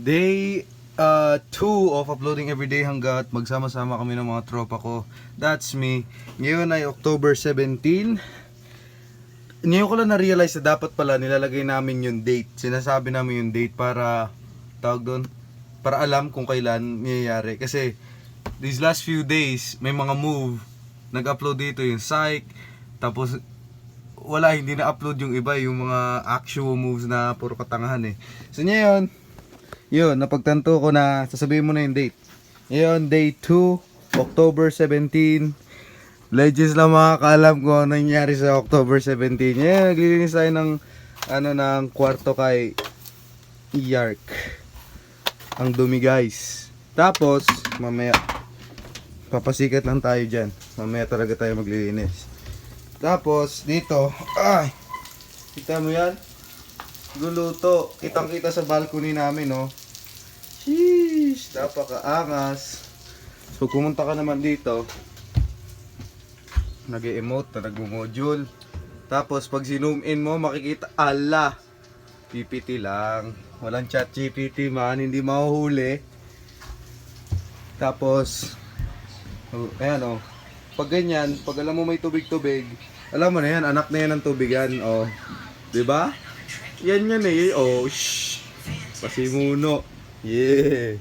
Day 2 of uploading everyday hanggat magsama-sama kami ng mga tropa ko. That's me. Ngayon ay October 17. Ngayon ko lang na-realize na dapat pala nilalagay namin yung date. Sinasabi namin yung date para tawag doon, para alam kung kailan nangyayari. Kasi these last few days may mga move. Nag-upload dito yung psych. Tapos wala, hindi na-upload yung iba, yung mga actual moves na puro katangahan eh. So ngayon, yun, napagtanto ko na sasabihin mo na yung date. Ngayon, day 2, October 17. Legends lang makakaalam kung ano nangyari sa October 17. Ngayon, naglilinis tayo ng ng kwarto kay Yark. Ang dumi guys. Tapos, mamaya papasikat lang tayo dyan. Mamaya talaga tayo maglilinis. Tapos, dito, ay, kita mo yan? Guluto. Kitang kita sa balcony namin, no? Sheesh, napakaangas. So, pumunta ka naman dito. Nag-emote na nag-module. Tapos, pag zoom in mo, makikita, ala, PPT lang. Walang chat GPT man, hindi mahuhuli. Tapos, ayan, oh. Pag ganyan, pag alam mo may tubig-tubig, alam mo na yan, anak na yan ng tubig yan, oh. Diba? Yan yan eh, oh, shh. Pasimuno. Yeah.